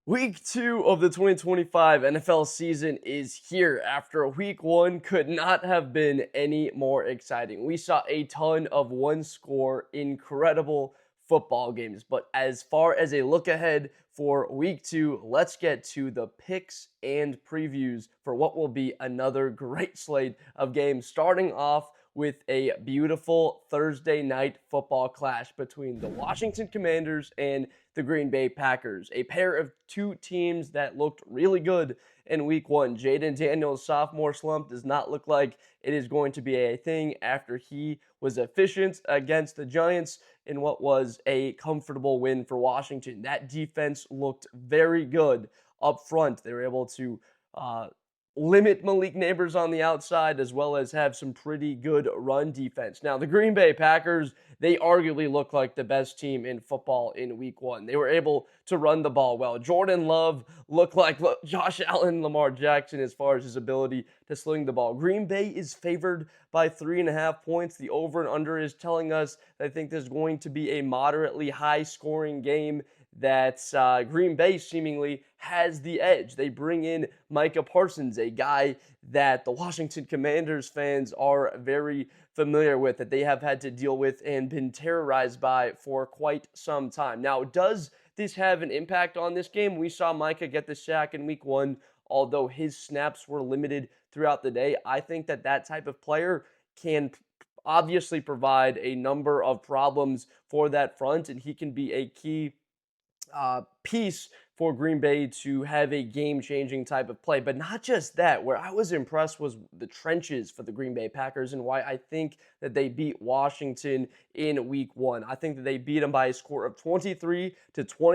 Week 2 of the 2025 NFL season is here after week 1 could not have been any more exciting. We saw a ton of one-score, incredible football games. But as far as a look ahead for week 2, let's get to the picks and previews for what will be another great slate of games, starting off with a beautiful Thursday night football clash between the Washington Commanders and the Green Bay Packers, a pair of two teams that looked really good in week 1. Jayden Daniels' sophomore slump does not look like it is going to be a thing after he was efficient against the Giants in what was a comfortable win for Washington. That defense looked very good up front. They were able to limit Malik Neighbors on the outside, as well as have some pretty good run defense. Now, the Green Bay Packers, they arguably look like the best team in football in week 1. They were able to run the ball well. Jordan Love looked like Josh Allen, Lamar Jackson as far as his ability to sling the ball. Green Bay is favored by 3.5 points. The over and under is telling us that I think there's going to be a moderately high scoring game that Green Bay seemingly has the edge. They bring in Micah Parsons, a guy that the Washington Commanders fans are very familiar with, that they have had to deal with and been terrorized by for quite some time. Now, does this have an impact on this game? We saw Micah get the sack in week 1, although his snaps were limited throughout the day. I think that type of player can obviously provide a number of problems for that front, and he can be a key piece for Green Bay to have a game-changing type of play. But not just that, where I was impressed was the trenches for the Green Bay Packers and why I think that they beat Washington in week 1. I think that they beat them by a score of 23-20,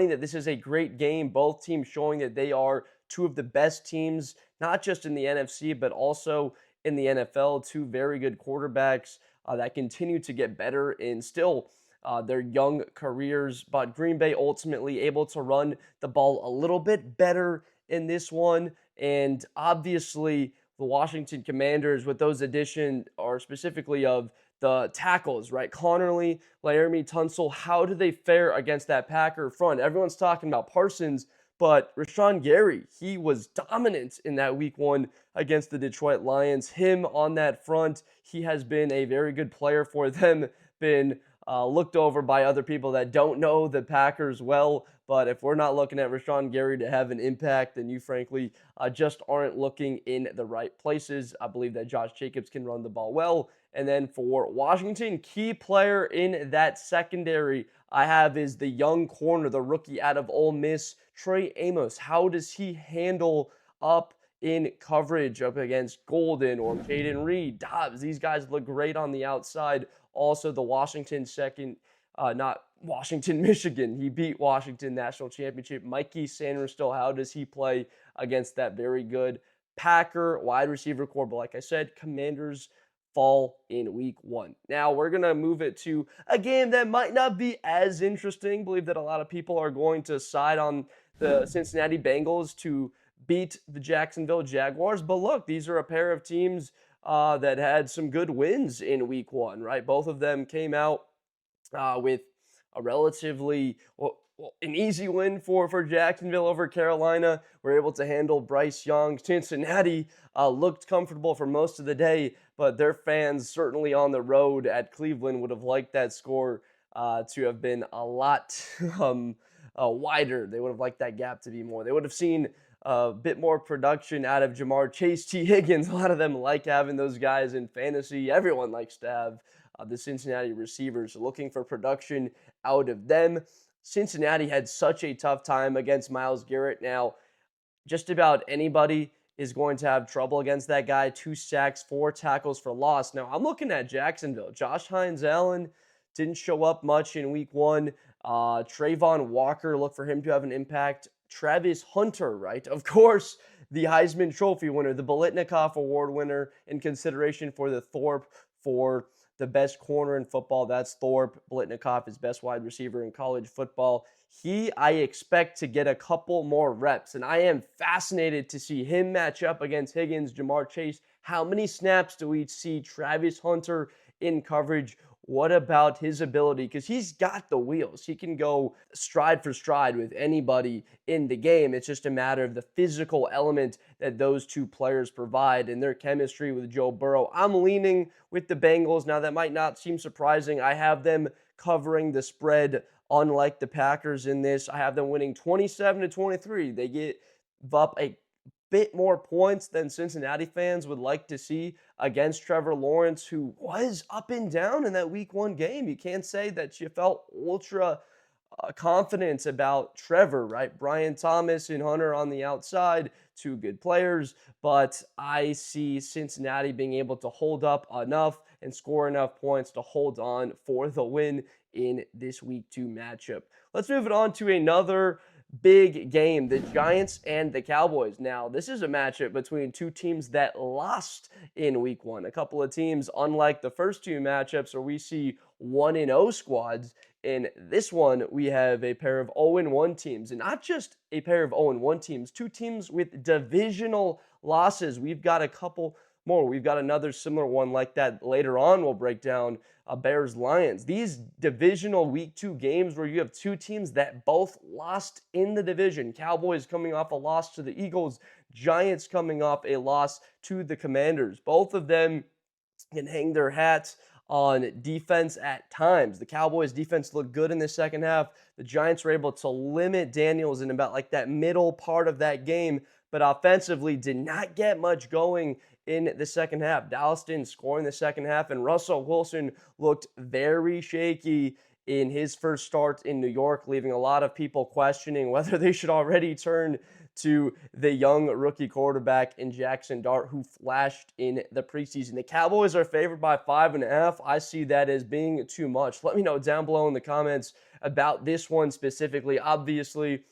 that this is a great game. Both teams showing that they are two of the best teams, not just in the NFC, but also in the NFL. Two very good quarterbacks that continue to get better and still their young careers, but Green Bay ultimately able to run the ball a little bit better in this one. And obviously, the Washington Commanders, with those additions, are specifically of the tackles, right? Connerly, Laramie Tunsil, how do they fare against that Packer front? Everyone's talking about Parsons, but Rashawn Gary, he was dominant in that week 1 against the Detroit Lions. Him on that front, he has been a very good player for them, been looked over by other people that don't know the Packers well. But if we're not looking at Rashawn Gary to have an impact, then you frankly just aren't looking in the right places. I believe that Josh Jacobs can run the ball well. And then for Washington, key player in that secondary I have is the young corner, the rookie out of Ole Miss, Trey Amos. How does he handle up in coverage up against Golden or Caden Reed, Dobbs? These guys look great on the outside. Also, the Washington Michigan. He beat Washington National Championship. Mikey Sanderstill, how does he play against that very good Packer wide receiver core? But like I said, Commanders fall in week 1. Now, we're going to move it to a game that might not be as interesting. I believe that a lot of people are going to side on the Cincinnati Bengals to beat the Jacksonville Jaguars. But look, these are a pair of teams that had some good wins in week 1, right? Both of them came out with a relatively, an easy win for Jacksonville over Carolina. We're able to handle Bryce Young. Cincinnati looked comfortable for most of the day, but their fans certainly on the road at Cleveland would have liked that score to have been a lot wider. They would have liked that gap to be more. They would have seen a bit more production out of Jamar Chase, T. Higgins. A lot of them like having those guys in fantasy. Everyone likes to have the Cincinnati receivers, looking for production out of them. Cincinnati had such a tough time against Myles Garrett. Now, just about anybody is going to have trouble against that guy. 2 sacks, 4 tackles for loss. Now, I'm looking at Jacksonville. Josh Hines-Allen didn't show up much in week 1. Trayvon Walker, look for him to have an impact. Travis Hunter, right? Of course, the Heisman Trophy winner, the Biletnikoff Award winner in consideration for the Thorpe for the best corner in football. That's Thorpe. Biletnikoff is best wide receiver in college football. I expect to get a couple more reps, and I am fascinated to see him match up against Higgins, Jamar Chase. How many snaps do we see Travis Hunter in coverage what about his ability? Because he's got the wheels. He can go stride for stride with anybody in the game. It's just a matter of the physical element that those two players provide and their chemistry with Joe Burrow. I'm leaning with the Bengals. Now, that might not seem surprising. I have them covering the spread, unlike the Packers in this. I have them winning 27-23. They give up a bit more points than Cincinnati fans would like to see against Trevor Lawrence, who was up and down in that week one game. You can't say that you felt ultra confidence about Trevor, right? Brian Thomas and Hunter on the outside, two good players, but I see Cincinnati being able to hold up enough and score enough points to hold on for the win in this week two matchup. Let's move it on to another big game, the Giants and the Cowboys. Now, this is a matchup between two teams that lost in week one. A couple of teams, unlike the first two matchups where we see 1-0 squads, in this one, we have a pair of 0-1 teams, and not just a pair of 0-1 teams, two teams with divisional losses. We've got a couple more. We've got another similar one like that later on. We'll break down Bears-Lions. These divisional week two games where you have two teams that both lost in the division. Cowboys coming off a loss to the Eagles, Giants coming off a loss to the Commanders. Both of them can hang their hats on defense at times. The Cowboys defense looked good in the second half. The Giants were able to limit Daniels in about like that middle part of that game, but offensively did not get much going in the second half. Dallas didn't score in the second half, and Russell Wilson looked very shaky in his first start in New York, leaving a lot of people questioning whether they should already turn to the young rookie quarterback in Jackson Dart, who flashed in the preseason. The Cowboys are favored by 5.5. I see that as being too much. Let me know down below in the comments about this one specifically. Obviously,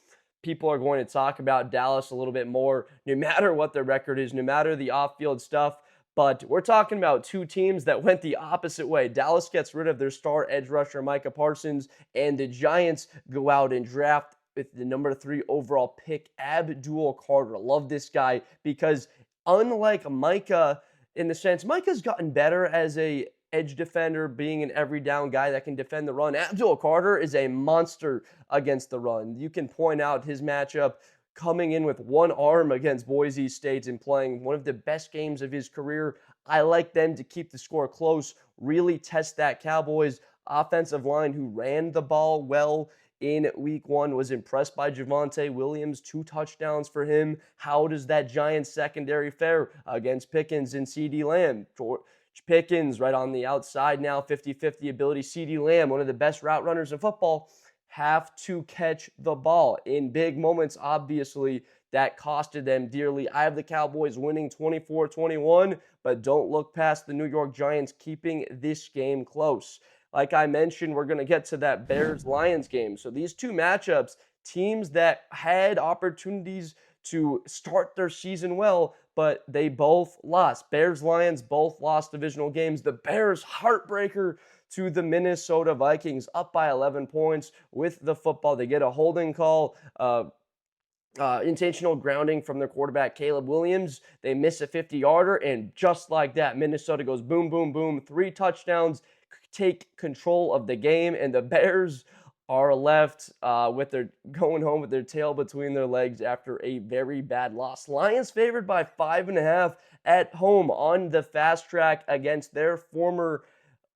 people are going to talk about Dallas a little bit more, no matter what their record is, no matter the off-field stuff. But we're talking about two teams that went the opposite way. Dallas gets rid of their star edge rusher, Micah Parsons, and the Giants go out and draft with the number 3 overall pick, Abdul Carter. Love this guy because unlike Micah, in the sense, Micah's gotten better as a edge defender, being an every down guy that can defend the run. Abdul Carter is a monster against the run. You can point out his matchup coming in with one arm against Boise State and playing one of the best games of his career. I like them to keep the score close, really test that Cowboys offensive line who ran the ball well in week one. Was impressed by Javonte Williams, 2 touchdowns for him. How does that Giants secondary fare against Pickens and CeeDee Lamb? George Pickens right on the outside now, 50-50 ability. CeeDee Lamb, one of the best route runners in football, have to catch the ball in big moments. Obviously, that costed them dearly. I have the Cowboys winning 24-21, but don't look past the New York Giants keeping this game close. Like I mentioned, we're going to get to that Bears-Lions game. So these two matchups, teams that had opportunities to start their season well, but they both lost. Bears-Lions both lost divisional games. The Bears, heartbreaker to the Minnesota Vikings, up by 11 points with the football. They get a holding call, intentional grounding from their quarterback, Caleb Williams. They miss a 50-yarder, and just like that, Minnesota goes boom, boom, boom, 3 touchdowns, take control of the game, and the Bears are left with their going home with their tail between their legs after a very bad loss. Lions favored by 5.5 at home on the fast track against their former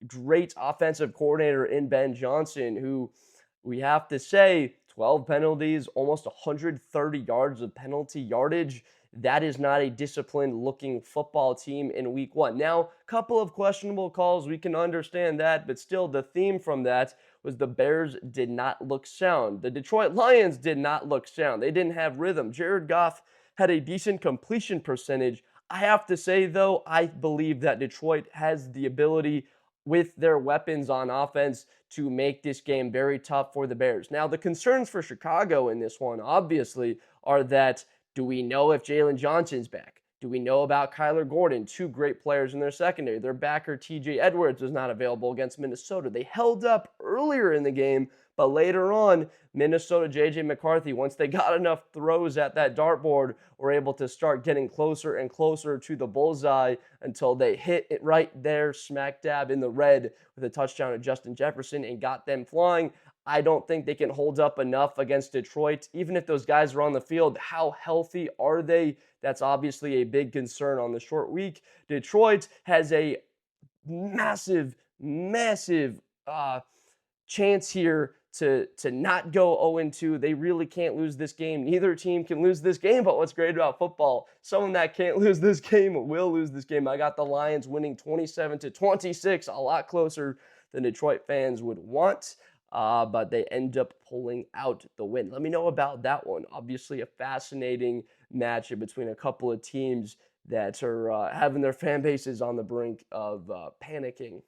great offensive coordinator in Ben Johnson, who we have to say 12 penalties, almost 130 yards of penalty yardage. That is not a disciplined-looking football team in week one. Now, a couple of questionable calls, we can understand that, but still the theme from that was the Bears did not look sound. The Detroit Lions did not look sound. They didn't have rhythm. Jared Goff had a decent completion percentage. I have to say, though, I believe that Detroit has the ability with their weapons on offense to make this game very tough for the Bears. Now, the concerns for Chicago in this one, obviously, are that do we know if Jalen Johnson's back? Do we know about Kyler Gordon? 2 great players in their secondary. Their backer, TJ Edwards, was not available against Minnesota. They held up earlier in the game, But later on, Minnesota, J.J. McCarthy, once they got enough throws at that dartboard, were able to start getting closer and closer to the bullseye until they hit it right there, smack dab in the red with a touchdown to Justin Jefferson and got them flying. I don't think they can hold up enough against Detroit. Even if those guys are on the field, how healthy are they? That's obviously a big concern on the short week. Detroit has a massive chance here to not go 0-2. They really can't lose this game. Neither team can lose this game, but what's great about football, someone that can't lose this game will lose this game. I got the Lions winning 27-26, a lot closer than Detroit fans would want. But they end up pulling out the win. Let me know about that one. Obviously, a fascinating matchup between a couple of teams that are having their fan bases on the brink of panicking.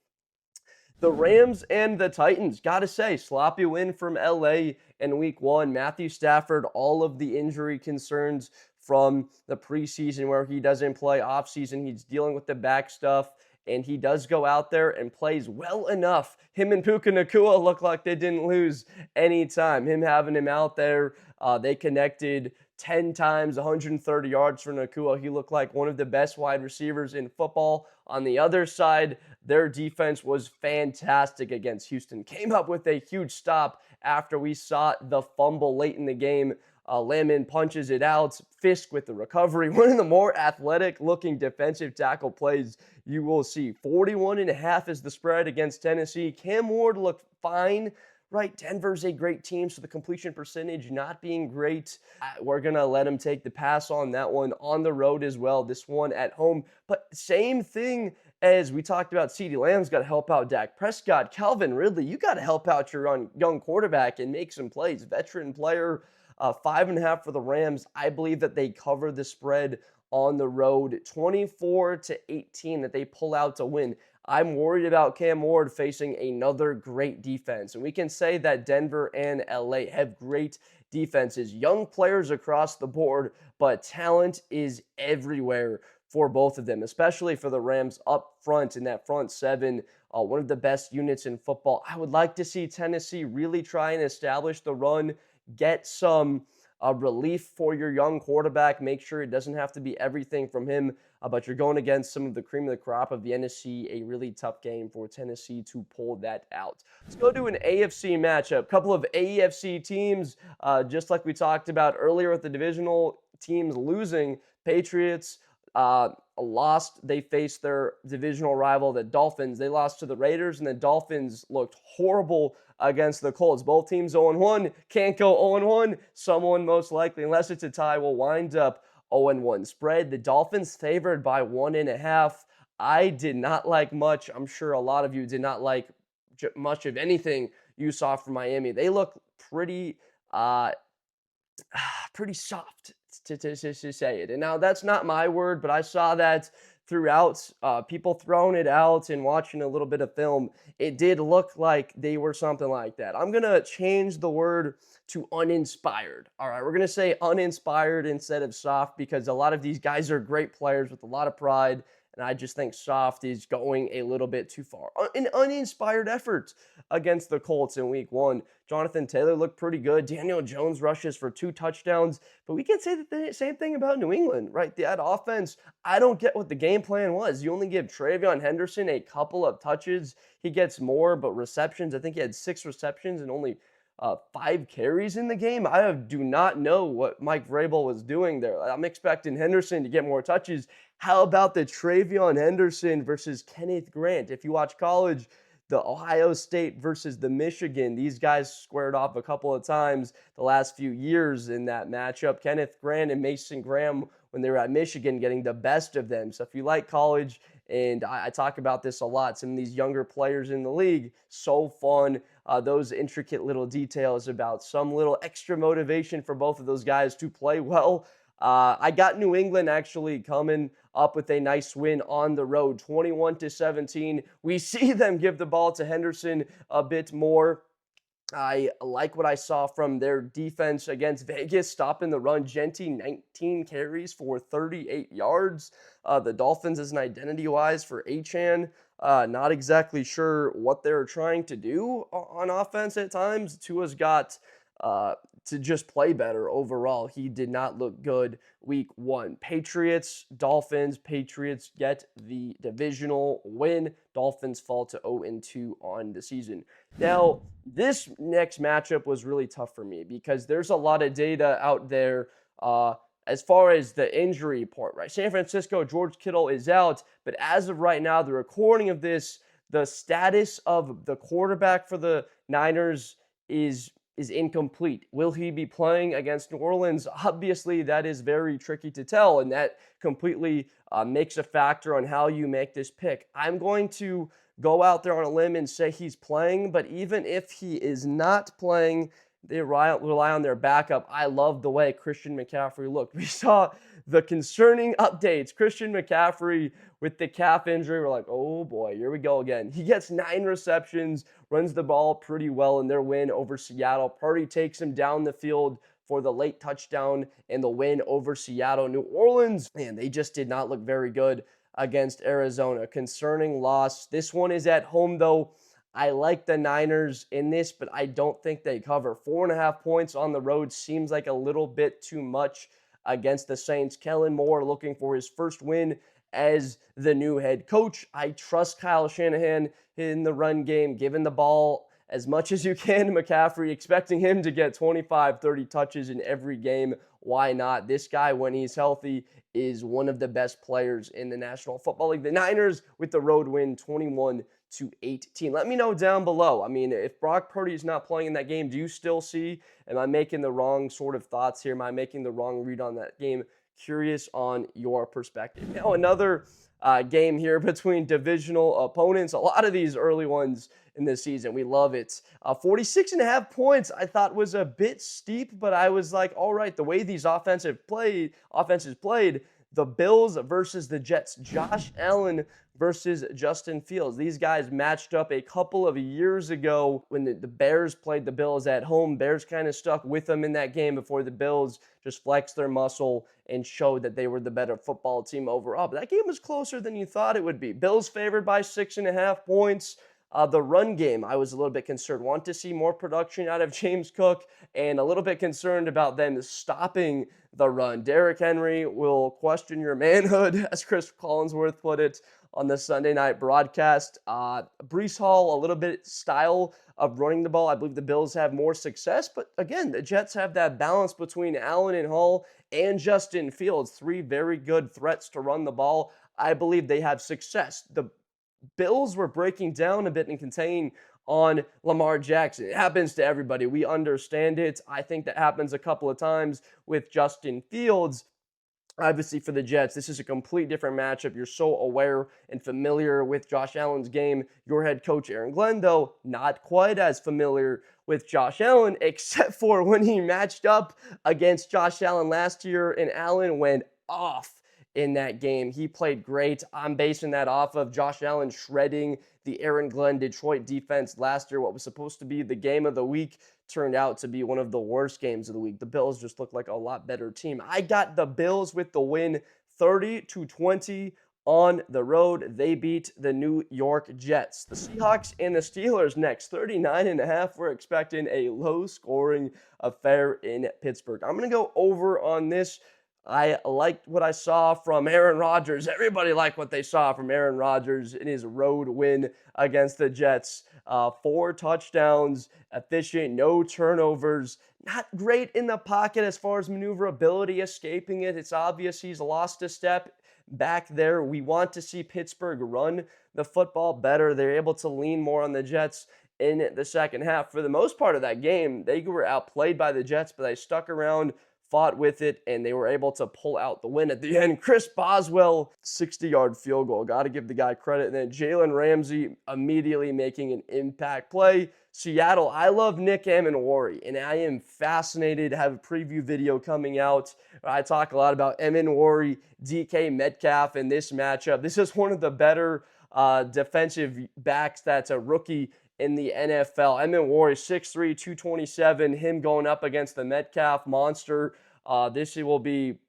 The Rams and the Titans, gotta say, sloppy win from LA in week 1. Matthew Stafford, all of the injury concerns from the preseason where he doesn't play offseason. He's dealing with the back stuff, and he does go out there and plays well enough. Him and Puka Nacua look like they didn't lose any time. Him having him out there, they connected 10 times, 130 yards for Nacua. He looked like one of the best wide receivers in football. On the other side, their defense was fantastic against Houston. Came up with a huge stop after we saw the fumble late in the game. Lamon punches it out. Fisk with the recovery. One of the more athletic-looking defensive tackle plays you will see. 41.5 is the spread against Tennessee. Cam Ward looked fine. Right, Denver's a great team, so the completion percentage not being great. We're going to let him take the pass on that one on the road as well. This one at home. But same thing as we talked about, CeeDee Lamb's got to help out Dak Prescott. Calvin Ridley, you got to help out your young quarterback and make some plays. Veteran player, 5.5 for the Rams. I believe that they cover the spread on the road, 24-18 that they pull out to win. I'm worried about Cam Ward facing another great defense. And we can say that Denver and LA have great defenses, young players across the board, but talent is everywhere for both of them, especially for the Rams up front in that front seven, one of the best units in football. I would like to see Tennessee really try and establish the run, get some relief for your young quarterback. Make sure it doesn't have to be everything from him, but you're going against some of the cream of the crop of the NFC, a really tough game for Tennessee to pull that out. Let's go to an AFC matchup. Couple of AFC teams, just like we talked about earlier with the divisional teams losing. Patriots lost. They faced their divisional rival, the Dolphins. They lost to the Raiders, and the Dolphins looked horrible against the Colts. Both teams 0-1. Can't go 0-1. Someone most likely, unless it's a tie, will wind up 0-1. Spread, the Dolphins favored by 1.5. I did not like much. I'm sure a lot of you did not like much of anything you saw from Miami. They look pretty soft, to say it. And now that's not my word, but I saw that throughout, people throwing it out and watching a little bit of film. It did look like they were something like that. I'm going to change the word to uninspired. All right, we're going to say uninspired instead of soft because a lot of these guys are great players with a lot of pride, and I just think soft is going a little bit too far. An uninspired effort against the Colts in week 1. Jonathan Taylor looked pretty good. Daniel Jones rushes for 2 touchdowns. But we can say the same thing about New England, right? That offense, I don't get what the game plan was. You only give Travion Henderson a couple of touches. He gets more, but receptions, I think he had 6 receptions and only 5 carries in the game. I do not know what Mike Vrabel was doing there. I'm expecting Henderson to get more touches. How about the Travion Henderson versus Kenneth Grant? If you watch college, the Ohio State versus the Michigan, these guys squared off a couple of times the last few years in that matchup. Kenneth Grant and Mason Graham, when they were at Michigan, getting the best of them. So if you like college, and I talk about this a lot, some of these younger players in the league, so fun. Those intricate little details about some little extra motivation for both of those guys to play well. I got New England actually coming up with a nice win on the road, 21-17. We see them give the ball to Henderson a bit more. I like what I saw from their defense against Vegas, stopping the run. Genty, 19 carries for 38 yards. The Dolphins, as an identity-wise for Achane, Not exactly sure what they're trying to do on offense at times. Tua's got uh, to just play better overall. He did not look good week one. Patriots, Dolphins. Patriots get the divisional win. Dolphins fall to 0-2 on the season. Now, this next matchup was really tough for me because there's a lot of data out there. As far as the injury report, right? San Francisco, George Kittle is out, but as of right now, the recording of this, the status of the quarterback for the Niners is incomplete. Will he be playing against New Orleans? Obviously, that is very tricky to tell, and that completely makes a factor on how you make this pick. I'm going to go out there on a limb and say he's playing, but even if he is not playing, they rely on their backup. I love the way Christian McCaffrey looked. We saw the concerning updates. Christian McCaffrey with the calf injury. We're like, oh boy, here we go again. He gets 9 receptions, runs the ball pretty well in their win over Seattle. Purdy takes him down the field for the late touchdown and the win over Seattle. New Orleans, man, they just did not look very good against Arizona. Concerning loss. This one is at home, though. I like the Niners in this, but I don't think they cover. 4.5 points on the road seems like a little bit too much against the Saints. Kellen Moore looking for his first win as the new head coach. I trust Kyle Shanahan in the run game, giving the ball as much as you can to McCaffrey, expecting him to get 25, 30 touches in every game. Why not? This guy, when he's healthy, is one of the best players in the National Football League. The Niners with the road win, 21-18. Let me know down below. I mean, if Brock Purdy is not playing in that game, do you still see? Am I making the wrong sort of thoughts here? Am I making the wrong read on that game? Curious on your perspective. Now, another game here between divisional opponents. A lot of these early ones in this season. We love it. 46.5 points I thought was a bit steep, but I was like, all right, the way these offenses played, the Bills versus the Jets. Josh Allen versus Justin Fields. These guys matched up a couple of years ago when the Bears played the Bills at home. Bears kind of stuck with them in that game before the Bills just flexed their muscle and showed that they were the better football team overall. But that game was closer than you thought it would be. Bills favored by 6.5 points. The run game, I was a little bit concerned. Want to see more production out of James Cook and a little bit concerned about them stopping the run. Derrick Henry will question your manhood, as Chris Collinsworth put it on the Sunday night broadcast. Breece Hall, a little bit style of running the ball. I believe the Bills have more success, but again, the Jets have that balance between Allen and Hall and Justin Fields. 3 very good threats to run the ball. I believe they have success. The Bills were breaking down a bit and contain on Lamar Jackson. It happens to everybody. We understand it. I think that happens a couple of times with Justin Fields. Obviously, for the Jets, this is a complete different matchup. You're so aware and familiar with Josh Allen's game. Your head coach, Aaron Glenn, though, not quite as familiar with Josh Allen, except for when he matched up against Josh Allen last year, and Allen went off in that game. He played great. I'm basing that off of Josh Allen shredding the Aaron Glenn Detroit defense last year. What was supposed to be the game of the week turned out to be one of the worst games of the week. The Bills just look like a lot better team. I got the Bills with the win, 30-20 on the road. They beat the New York Jets. The Seahawks and the Steelers next, 39.5. We're expecting a low-scoring affair in Pittsburgh. I'm going to go over on this. I liked what I saw from Aaron Rodgers. Everybody liked what they saw from Aaron Rodgers in his road win against the Jets. 4 touchdowns, efficient, no turnovers. Not great in the pocket as far as maneuverability, escaping it. It's obvious he's lost a step back there. We want to see Pittsburgh run the football better. They're able to lean more on the Jets in the second half. For the most part of that game, they were outplayed by the Jets, but they stuck around, fought with it, and they were able to pull out the win at the end. Chris Boswell, 60-yard field goal. Got to give the guy credit. And then Jalen Ramsey immediately making an impact play. Seattle, I love Nick Amenwari, and I am fascinated to have a preview video coming out. I talk a lot about Amenwari, DK Metcalf in this matchup. This is one of the better defensive backs that's a rookie in the NFL. Amenwari, 6'3", 227, him going up against the Metcalf monster. This will be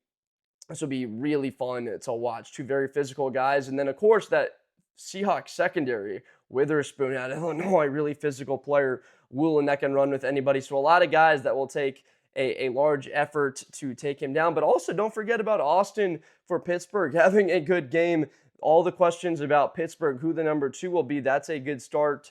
really fun to watch. 2 very physical guys. And then, of course, that Seahawks secondary, Witherspoon out of Illinois, really physical player, Woolen that can run with anybody. So a lot of guys that will take a large effort to take him down. But also don't forget about Austin for Pittsburgh having a good game. All the questions about Pittsburgh, who the number 2 will be, that's a good start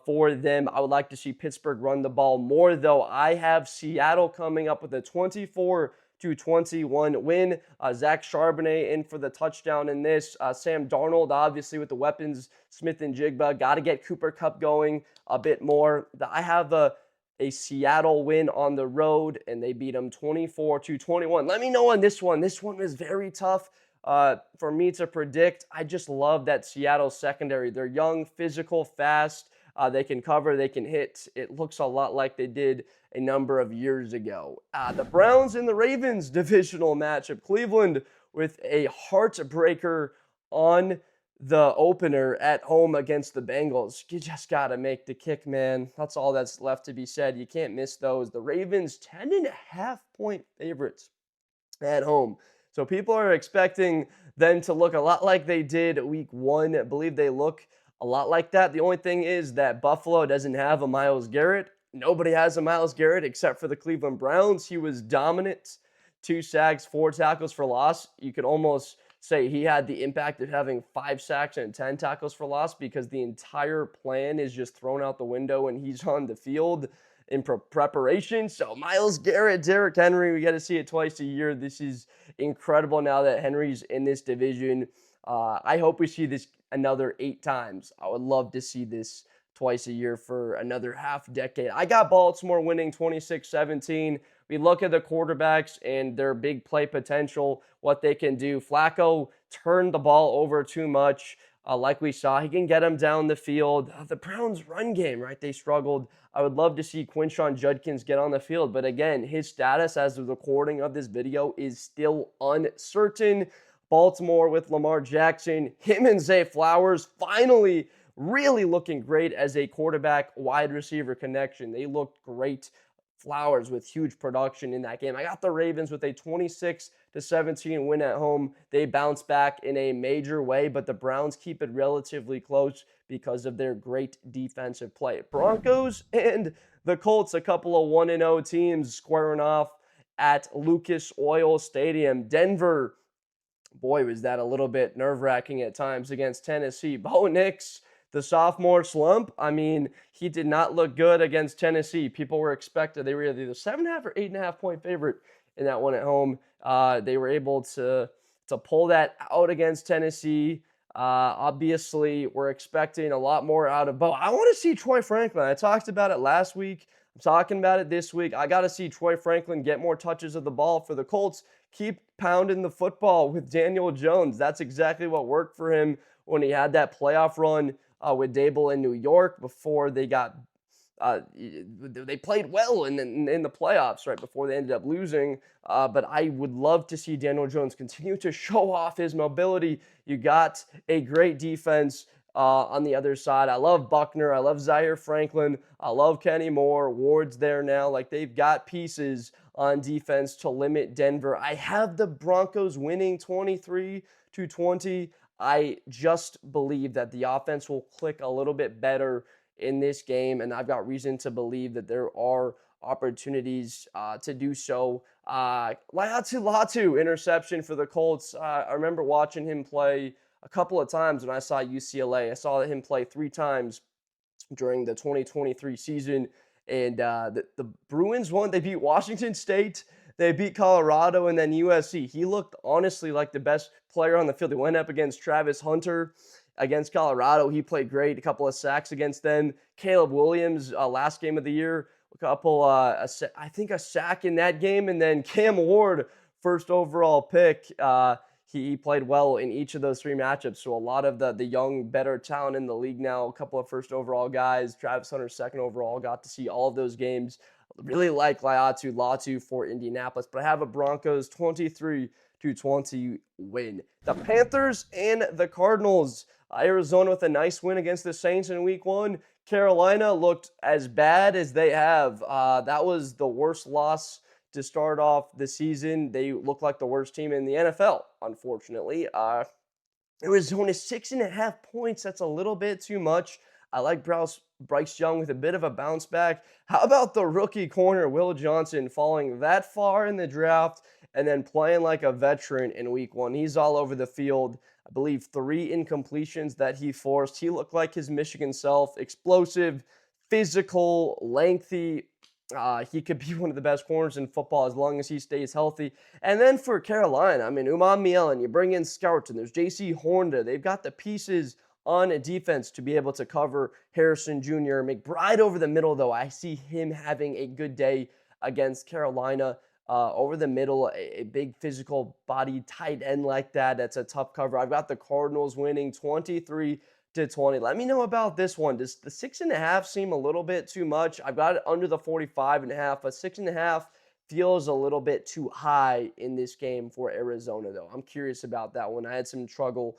for them. I would like to see Pittsburgh run the ball more, though. I have Seattle coming up with a 24-21 win. Zach Charbonnet in for the touchdown in this. Sam Darnold, obviously, with the weapons, Smith and Jigba. Got to get Cooper Kupp going a bit more. I have a Seattle win on the road, and they beat them 24-21. Let me know on this one. This one was very tough for me to predict. I just love that Seattle secondary. They're young, physical, fast. They can cover, they can hit. It looks a lot like they did a number of years ago. The Browns and the Ravens divisional matchup. Cleveland with a heartbreaker on the opener at home against the Bengals. You just got to make the kick, man. That's all that's left to be said. You can't miss those. The Ravens, 10.5-point favorites at home. So people are expecting them to look a lot like they did week 1. I believe they look a lot like that. The only thing is that Buffalo doesn't have a Myles Garrett. Nobody has a Myles Garrett except for the Cleveland Browns. He was dominant. 2 sacks, 4 tackles for loss. You could almost say he had the impact of having 5 sacks and 10 tackles for loss because the entire plan is just thrown out the window and he's on the field in preparation. So Myles Garrett, Derrick Henry, we got to see it twice a year. This is incredible now that Henry's in this division. I hope we see this another 8 times. I would love to see this twice a year for another half decade. I got Baltimore winning 26-17. We look at the quarterbacks and their big play potential, what they can do. Flacco turned the ball over too much. Like we saw, he can get them down the field. The Browns' run game, right? They struggled. I would love to see Quinshon Judkins get on the field. But again, his status as the recording of this video is still uncertain. Baltimore with Lamar Jackson, him and Zay Flowers finally really looking great as a quarterback wide receiver connection. They looked great. Flowers with huge production in that game. I got the Ravens with a 26-17 win at home. They bounce back in a major way, but the Browns keep it relatively close because of their great defensive play. Broncos and the Colts, a couple of 1-0 teams squaring off at Lucas Oil Stadium. Denver, boy, was that a little bit nerve-wracking at times against Tennessee. Bo Nix, the sophomore slump, I mean, he did not look good against Tennessee. People were expected, they were either 7.5 or 8.5 point favorite in that one at home. They were able to pull that out against Tennessee. Obviously, we're expecting a lot more out of Bo. I want to see Troy Franklin. I talked about it last week. I'm talking about it this week. I got to see Troy Franklin get more touches of the ball for the Colts. Keep pounding the football with Daniel Jones. That's exactly what worked for him when he had that playoff run with Dable in New York before they got they played well in the playoffs right before they ended up losing. But I would love to see Daniel Jones continue to show off his mobility. You got a great defense on the other side. I love Buckner. I love Zaire Franklin. I love Kenny Moore. Ward's there now. Like, they've got pieces on defense to limit Denver. I have the Broncos winning 23-20. I just believe that the offense will click a little bit better in this game, and I've got reason to believe that there are opportunities to do so. Latu interception for the Colts. I remember watching him play a couple of times when I saw UCLA. I saw him play 3 times during the 2023 season, and the Bruins won. They beat Washington State. They beat Colorado and then USC. He looked honestly like the best player on the field. He went up against Travis Hunter against Colorado. He played great. A couple of sacks against them. Caleb Williams, last game of the year, I think a sack in that game. And then Cam Ward, first overall pick. He played well in each of those 3 matchups. So a lot of the young, better talent in the league now. A couple of first overall guys. Travis Hunter, second overall. Got to see all of those games. Really like Latu for Indianapolis, but I have a Broncos 23-20 win. The Panthers and the Cardinals. Arizona with a nice win against the Saints in week 1. Carolina looked as bad as they have. That was the worst loss to start off the season. They look like the worst team in the NFL, unfortunately. Arizona 6.5 points. That's a little bit too much. I like Bryce Young with a bit of a bounce back. How about the rookie corner, Will Johnson, falling that far in the draft and then playing like a veteran in week one? He's all over the field. I believe 3 incompletions that he forced. He looked like his Michigan self, explosive, physical, lengthy. He could be one of the best corners in football as long as he stays healthy. And then for Carolina, I mean, Umam Mielen, you bring in Scourton, there's J.C. Hornda. They've got the pieces on a defense to be able to cover Harrison Jr. McBride over the middle, though, I see him having a good day against Carolina. Over the middle, a big physical body tight end like that. That's a tough cover. I've got the Cardinals winning 23-20. Let me know about this one. Does the 6.5 seem a little bit too much? I've got it under the 45.5, but 6.5 feels a little bit too high in this game for Arizona, though. I'm curious about that one. I had some trouble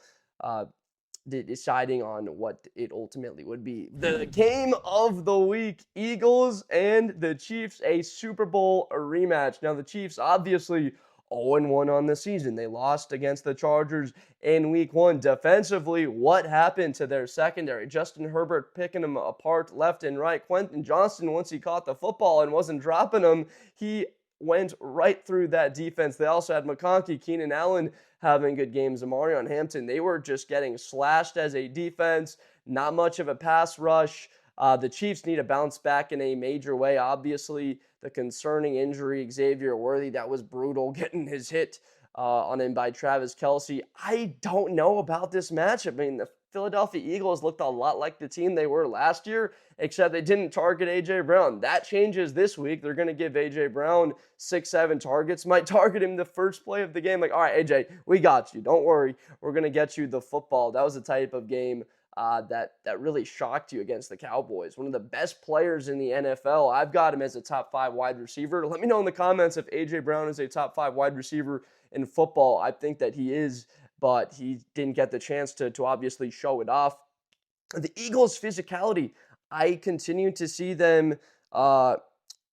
deciding on what it ultimately would be. The game of the week, Eagles and the Chiefs, a Super Bowl rematch. Now, the Chiefs obviously 0-1 on the season. They lost against the Chargers in week one. Defensively, what happened to their secondary? Justin Herbert picking them apart left and right. Quentin Johnston, once he caught the football and wasn't dropping them, he went right through that defense. They also had McConkey, Keenan Allen having good games. Amarion Hampton, they were just getting slashed as a defense. Not much of a pass rush. The Chiefs need to bounce back in a major way. Obviously, the concerning injury, Xavier Worthy, that was brutal, getting his hit on him by Travis Kelce. I don't know about this matchup. I mean, the Philadelphia Eagles looked a lot like the team they were last year, except they didn't target A.J. Brown. That changes this week. They're going to give A.J. Brown 6-7 targets. Might target him the first play of the game. Like, all right, A.J., we got you. Don't worry. We're going to get you the football. That was the type of game that really shocked you against the Cowboys. One of the best players in the NFL. I've got him as a top 5 wide receiver. Let me know in the comments if A.J. Brown is a top 5 wide receiver in football. I think that he is, but he didn't get the chance to obviously show it off. The Eagles' physicality, I continue to see them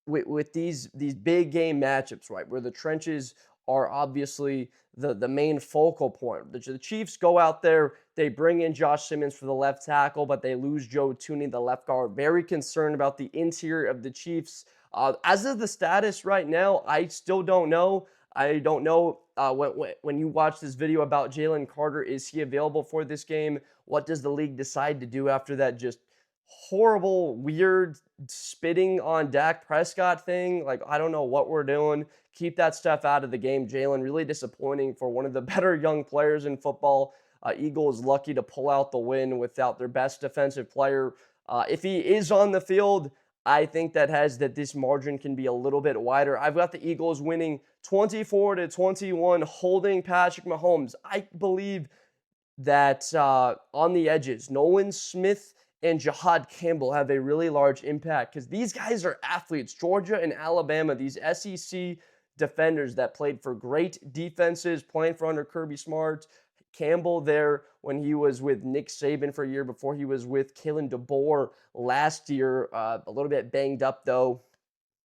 with these big game matchups, right, where the trenches are obviously the main focal point. The Chiefs go out there, they bring in Josh Simmons for the left tackle, but they lose Joe Tooney, the left guard. Very concerned about the interior of the Chiefs. As of the status right now, I still don't know. I don't know when you watch this video about Jalen Carter, is he available for this game? What does the league decide to do after that just horrible, weird spitting on Dak Prescott thing? Like, I don't know what we're doing. Keep that stuff out of the game. Jalen, really disappointing for one of the better young players in football. Eagles lucky to pull out the win without their best defensive player. If he is on the field, I think that this margin can be a little bit wider. I've got the Eagles winning 24-21, holding Patrick Mahomes. I believe that on the edges, Nolan Smith and Jahad Campbell have a really large impact because these guys are athletes. Georgia and Alabama, these SEC defenders that played for great defenses, playing for under Kirby Smart. Campbell there when he was with Nick Saban for a year before he was with Kalen DeBoer last year. A little bit banged up, though.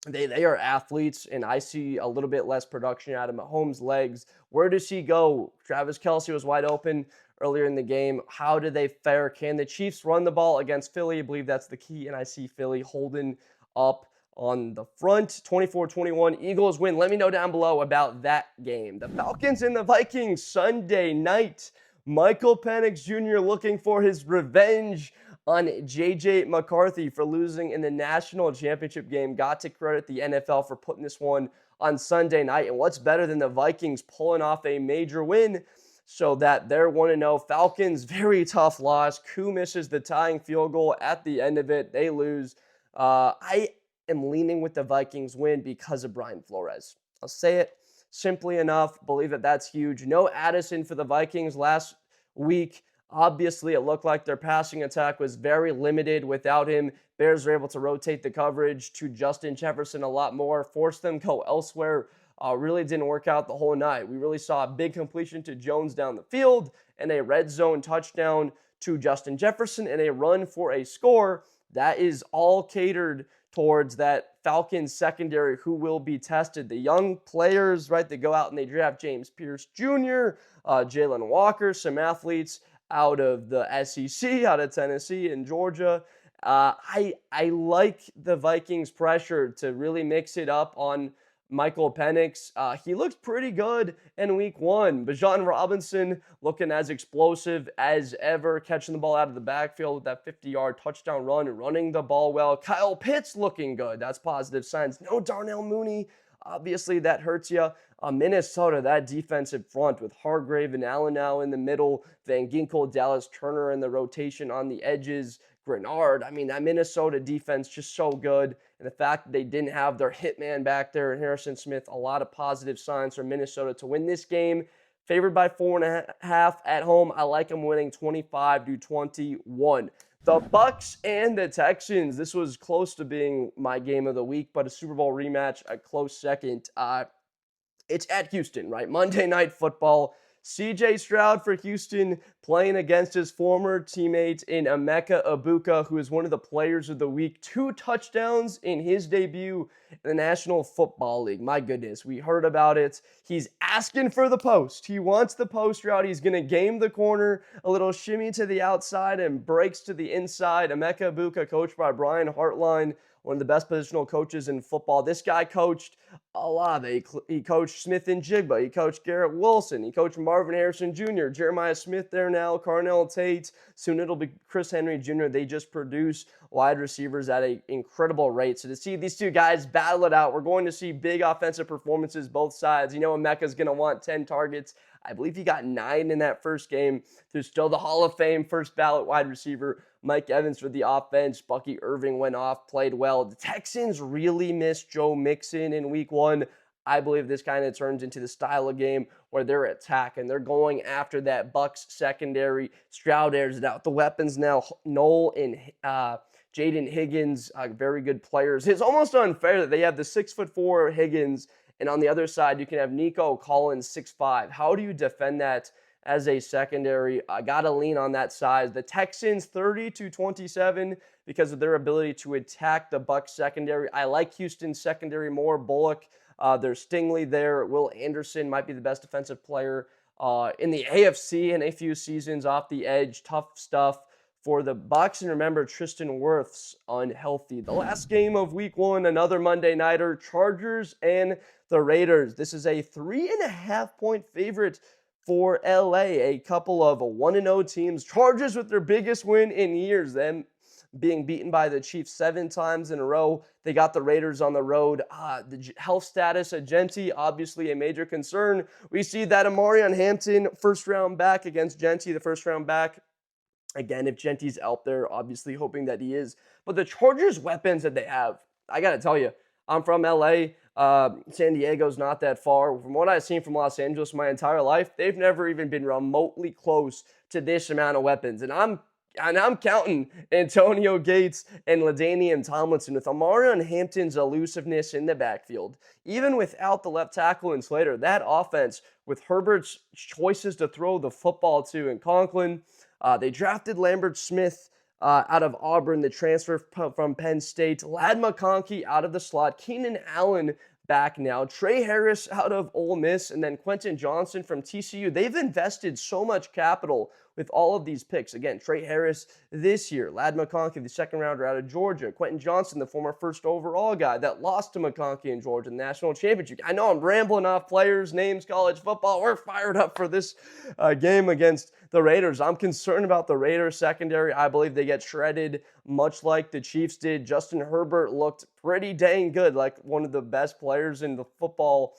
They are athletes, and I see a little bit less production out of Mahomes' legs. Where does he go? Travis Kelce was wide open earlier in the game. How do they fare? Can the Chiefs run the ball against Philly? I believe that's the key, and I see Philly holding up on the front. 24-21, Eagles win. Let me know down below about that game. The Falcons and the Vikings, Sunday night. Michael Penix Jr. looking for his revenge on J.J. McCarthy for losing in the national championship game. Got to credit the NFL for putting this one on Sunday night. And what's better than the Vikings pulling off a major win so that they're 1-0. Falcons, very tough loss. Koo misses the tying field goal at the end of it. They lose. I am leaning with the Vikings win because of Brian Flores. I'll say it simply enough. Believe that that's huge. No Addison for the Vikings last week. Obviously, it looked like their passing attack was very limited without him. Bears were able to rotate the coverage to Justin Jefferson a lot more, force them go elsewhere. Really didn't work out the whole night. We really saw a big completion to Jones down the field and a red zone touchdown to Justin Jefferson and a run for a score. That is all catered towards that Falcons secondary who will be tested. The young players, right, they go out and they draft James Pierce Jr., Jalen Walker, some athletes out of the SEC, out of Tennessee and Georgia. I like the Vikings' pressure to really mix it up on Michael Penix. He looked pretty good in week one. Bijan Robinson looking as explosive as ever, catching the ball out of the backfield with that 50-yard touchdown run, running the ball well. Kyle Pitts looking good. That's positive signs. No Darnell Mooney. Obviously, that hurts you. Minnesota, that defensive front with Hargrave and Allen now in the middle, Van Ginkel, Dallas Turner in the rotation on the edges, Grenard. I mean, that Minnesota defense just so good. And the fact that they didn't have their hitman back there in Harrison Smith, a lot of positive signs for Minnesota to win this game. Favored by 4.5 at home. I like them winning 25-21. The Bucs and the Texans. This was close to being my game of the week, but a Super Bowl rematch, a close second. It's at Houston, right? Monday Night Football. C.J. Stroud for Houston playing against his former teammate in Emeka Egbuka, who is one of the players of the week. 2 touchdowns in his debut in the National Football League. My goodness, we heard about it. He's asking for the post. He wants the post route. He's going to game the corner, a little shimmy to the outside and breaks to the inside. Emeka Egbuka, coached by Brian Hartline, one of the best positional coaches in football. This guy coached Olave. He coached Smith and Jigba. He coached Garrett Wilson. He coached Marvin Harrison Jr., Jeremiah Smith there now, Carnell Tate. Soon it'll be Chris Henry Jr. They just produce wide receivers at an incredible rate. So to see these two guys battle it out, we're going to see big offensive performances both sides. You know Emeka's going to want 10 targets. I believe he got 9 in that first game. There's still the Hall of Fame first ballot wide receiver, Mike Evans for the offense. Bucky Irving went off, played well. The Texans really missed Joe Mixon in week one. I believe this kind of turns into the style of game where they're attacking. They're going after that Bucs secondary. Stroud airs it out. The weapons now, Noel and Jaden Higgins, very good players. It's almost unfair that they have the 6'4" Higgins, and on the other side, you can have Nico Collins, 6'5". How do you defend that as a secondary? I got to lean on that size. The Texans, 30-27 because of their ability to attack the Bucs secondary. I like Houston's secondary more. Bullock, there's Stingley there. Will Anderson might be the best defensive player in the AFC in a few seasons off the edge. Tough stuff for the Bucs. And remember, Tristan Wirfs unhealthy. The last game of week one, another Monday nighter, Chargers and the Raiders. This is a 3.5-point favorite for LA, a couple of 1-0 teams. Chargers with their biggest win in years, them being beaten by the Chiefs 7 times in a row. They got the Raiders on the road. The health status of Genti, obviously a major concern. We see that Amarion Hampton, first-round back against Genti, the first-round back. Again, if Genti's out there, obviously hoping that he is. But the Chargers' weapons that they have, I got to tell you, I'm from LA. San Diego's not that far. From what I've seen from Los Angeles my entire life, they've never even been remotely close to this amount of weapons. And I'm counting Antonio Gates and LaDainian Tomlinson with Amarion Hampton's elusiveness in the backfield. Even without the left tackle and Slater, that offense with Herbert's choices to throw the football to in Conklin. They drafted Lambert Smith out of Auburn, the transfer from Penn State. Ladd McConkey out of the slot. Keenan Allen back now. Trey Harris out of Ole Miss. And then Quentin Johnson from TCU. They've invested so much capital with all of these picks. Again, Trey Harris this year. Ladd McConkey, the second rounder out of Georgia. Quentin Johnson, the former first overall guy that lost to McConkey in Georgia in the national championship. I know I'm rambling off players, names, college football. We're fired up for this game against the Raiders. I'm concerned about the Raiders secondary. I believe they get shredded much like the Chiefs did. Justin Herbert looked pretty dang good, like one of the best players in the football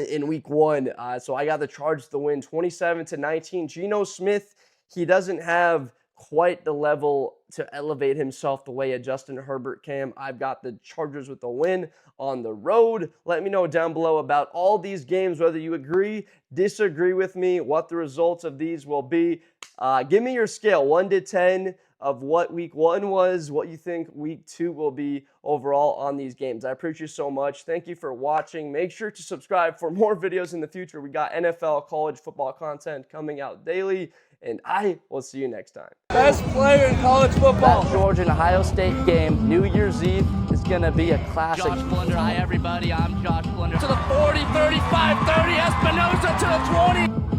in week one. So I got the Chargers to win 27-19. Geno Smith, he doesn't have quite the level to elevate himself the way a Justin Herbert can. I've got the Chargers with the win on the road. Let me know down below about all these games, whether you agree, disagree with me, what the results of these will be. Give me your scale, 1 to 10. of what week 1 was, what you think week 2 will be overall on these games. I appreciate you so much. Thank you for watching. Make sure to subscribe for more videos in the future. We got NFL, college football content coming out daily, and I will see you next time. Best player in college football. That Georgia and Ohio State game, New Year's Eve, is going to be a classic. Josh Blunder, hi everybody, I'm Josh Blunder. To the 40, 35, 30, Espinosa to the 20.